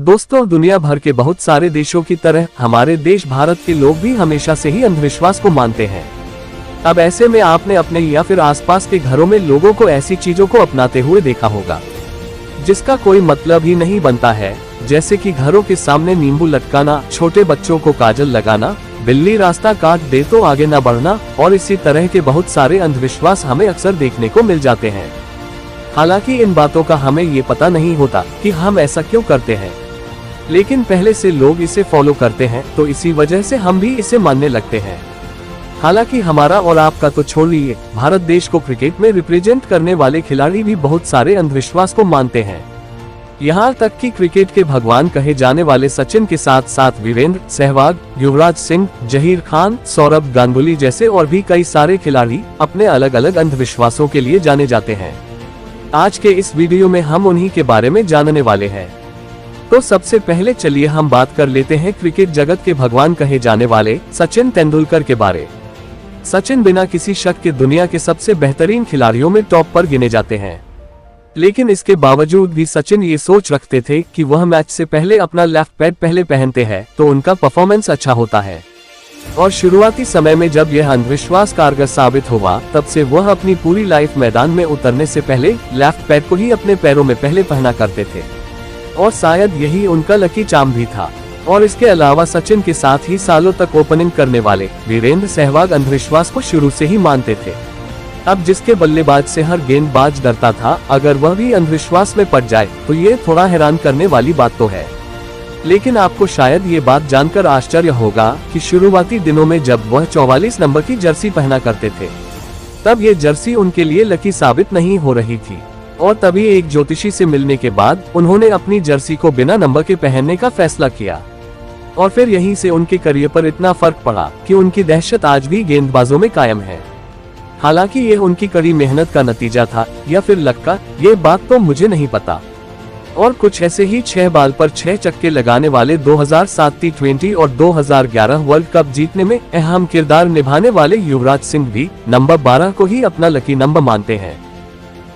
दोस्तों, दुनिया भर के बहुत सारे देशों की तरह हमारे देश भारत के लोग भी हमेशा से ही अंधविश्वास को मानते हैं। अब ऐसे में आपने अपने या फिर आसपास के घरों में लोगों को ऐसी चीजों को अपनाते हुए देखा होगा जिसका कोई मतलब ही नहीं बनता है, जैसे कि घरों के सामने नींबू लटकाना, छोटे बच्चों को काजल लगाना, बिल्ली रास्ता काट दे तो आगे न बढ़ना और इसी तरह के बहुत सारे अंधविश्वास हमें अक्सर देखने को मिल जाते हैं। हालांकि इन बातों का हमें ये पता नहीं होता कि हम ऐसा क्यों करते हैं, लेकिन पहले से लोग इसे फॉलो करते हैं तो इसी वजह से हम भी इसे मानने लगते हैं। हालांकि हमारा और आपका तो छोड़िए, भारत देश को क्रिकेट में रिप्रेजेंट करने वाले खिलाड़ी भी बहुत सारे अंधविश्वास को मानते हैं। यहाँ तक कि क्रिकेट के भगवान कहे जाने वाले सचिन के साथ साथ वीरेंद्र सहवाग, युवराज सिंह, जहीर खान, सौरभ गांगुली जैसे और भी कई सारे खिलाड़ी अपने अलग अलग अंधविश्वासों के लिए जाने जाते हैं। आज के इस वीडियो में हम उन्हीं के बारे में जानने वाले हैं। तो सबसे पहले चलिए हम बात कर लेते हैं क्रिकेट जगत के भगवान कहे जाने वाले सचिन तेंदुलकर के बारे। सचिन बिना किसी शक के दुनिया के सबसे बेहतरीन खिलाड़ियों में टॉप पर गिने जाते हैं, लेकिन इसके बावजूद भी सचिन ये सोच रखते थे कि वह मैच से पहले अपना लेफ्ट पैड पहले पहनते हैं तो उनका परफॉर्मेंस अच्छा होता है। और शुरुआती समय में जब यह अंधविश्वास कारगर साबित हुआ, तब से वह अपनी पूरी लाइफ मैदान में उतरने से पहले लेफ्ट पैड को ही अपने पैरों में पहले पहना करते थे, और शायद यही उनका लकी चार्म भी था। और इसके अलावा सचिन के साथ ही सालों तक ओपनिंग करने वाले वीरेंद्र सहवाग अंधविश्वास को शुरू से ही मानते थे। अब जिसके बल्लेबाज से हर गेंदबाज डरता था, अगर वह भी अंधविश्वास में पड़ जाए तो ये थोड़ा हैरान करने वाली बात तो है। लेकिन आपको शायद ये बात जानकर आश्चर्य होगा कि शुरुआती दिनों में जब वह 44 नंबर की जर्सी पहना करते थे, तब ये जर्सी उनके लिए लकी साबित नहीं हो रही थी। और तभी एक ज्योतिषी से मिलने के बाद उन्होंने अपनी जर्सी को बिना नंबर के पहनने का फैसला किया, और फिर यहीं से उनके करियर पर इतना फर्क पड़ा कि उनकी दहशत आज भी गेंदबाजों में कायम है। हालांकि ये उनकी कड़ी मेहनत का नतीजा था या फिर लक का, ये बात तो मुझे नहीं पता। और कुछ ऐसे ही 6 बाल पर 6 चक्के लगाने वाले 2007 T20 और 2011 वर्ल्ड कप जीतने में अहम किरदार निभाने वाले युवराज सिंह भी नंबर 12 को ही अपना लकी नंबर मानते हैं,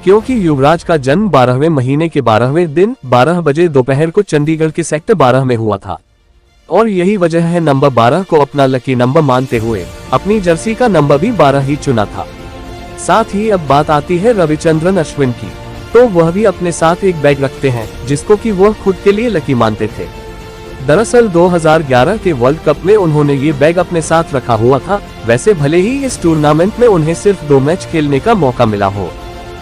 क्योंकि युवराज का जन्म 12वें महीने के 12वें दिन 12 बजे दोपहर को चंडीगढ़ के सेक्टर 12 में हुआ था। और यही वजह है नंबर 12 को अपना लकी नंबर मानते हुए अपनी जर्सी का नंबर भी 12 ही चुना था। साथ ही अब बात आती है रविचंद्रन अश्विन की, तो वह भी अपने साथ एक बैग रखते हैं जिसको कि वह खुद के लिए लकी मानते थे। दरअसल 2011 के वर्ल्ड कप में उन्होंने ये बैग अपने साथ रखा हुआ था। वैसे भले ही इस टूर्नामेंट में उन्हें सिर्फ 2 मैच खेलने का मौका मिला हो,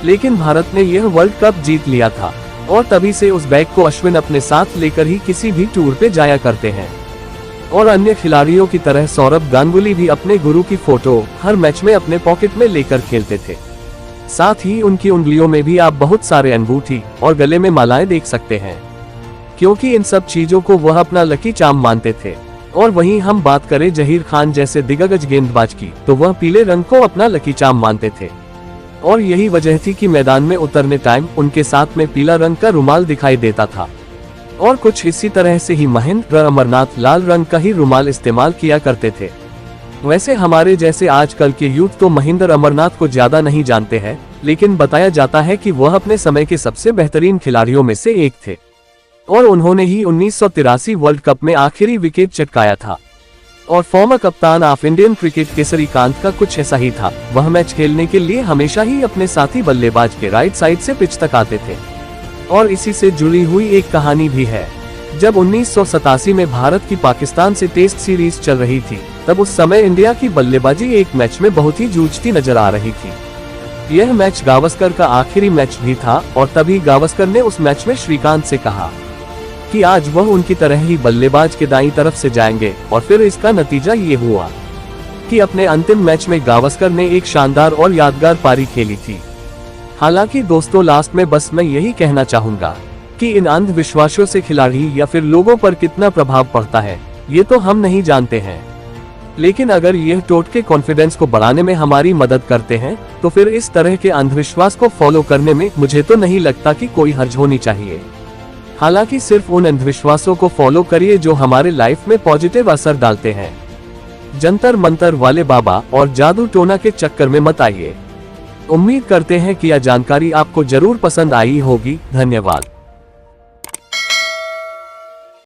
लेकिन भारत ने यह वर्ल्ड कप जीत लिया था, और तभी से उस बैग को अश्विन अपने साथ लेकर ही किसी भी टूर पे जाया करते हैं। और अन्य खिलाड़ियों की तरह सौरभ गांगुली भी अपने गुरु की फोटो हर मैच में अपने पॉकेट में लेकर खेलते थे। साथ ही उनकी उंगलियों में भी आप बहुत सारे अंगूठी और गले में मालाएं देख सकते हैं, क्योंकि इन सब चीजों को वह अपना लकी चार्म मानते थे। और वहीं हम बात करें जहीर खान जैसे दिग्गज गेंदबाज की, तो वह पीले रंग को अपना लकी चार्म मानते थे, और यही वजह थी कि मैदान में उतरने टाइम उनके साथ में पीला रंग का रुमाल दिखाई देता था। और कुछ इसी तरह से ही महेंद्र अमरनाथ लाल रंग का ही रुमाल इस्तेमाल किया करते थे। वैसे हमारे जैसे आजकल के यूथ तो महेंद्र अमरनाथ को ज्यादा नहीं जानते हैं, लेकिन बताया जाता है कि वह अपने समय के सबसे बेहतरीन खिलाड़ियों में से एक थे, और उन्होंने ही 1983 वर्ल्ड कप में आखिरी विकेट चटकाया था। और फॉर्मर कप्तान ऑफ इंडियन क्रिकेट केसरीकांत का कुछ ऐसा ही था। वह मैच खेलने के लिए हमेशा ही अपने साथी बल्लेबाज के राइट साइड से पिच तक आते थे। और इसी से जुड़ी हुई एक कहानी भी है। जब 1987 में भारत की पाकिस्तान से टेस्ट सीरीज चल रही थी, तब उस समय इंडिया की बल्लेबाजी एक मैच में बहुत ही जूझती नजर आ रही थी। यह मैच गावस्कर का आखिरी मैच भी था, और तभी गावस्कर ने उस मैच में श्रीकांत से कहा कि आज वह उनकी तरह ही बल्लेबाज के दाईं तरफ से जाएंगे। और फिर इसका नतीजा ये हुआ कि अपने अंतिम मैच में गावस्कर ने एक शानदार और यादगार पारी खेली थी। हालांकि दोस्तों, लास्ट में बस मैं यही कहना चाहूंगा कि इन अंधविश्वासों से खिलाड़ी या फिर लोगों पर कितना प्रभाव पड़ता है, ये तो हम नहीं जानते हैं। लेकिन अगर यह टोटके कॉन्फिडेंस को बढ़ाने में हमारी मदद करते हैं, तो फिर इस तरह के अंधविश्वास को फॉलो करने में मुझे तो नहीं लगता कि कोई हर्ज होनी चाहिए। हालांकि सिर्फ उन अंधविश्वासों को फॉलो करिए जो हमारे लाइफ में पॉजिटिव असर डालते हैं। जंतर मंतर वाले बाबा और जादू टोना के चक्कर में मत आइए। उम्मीद करते हैं कि यह जानकारी आपको जरूर पसंद आई होगी। धन्यवाद।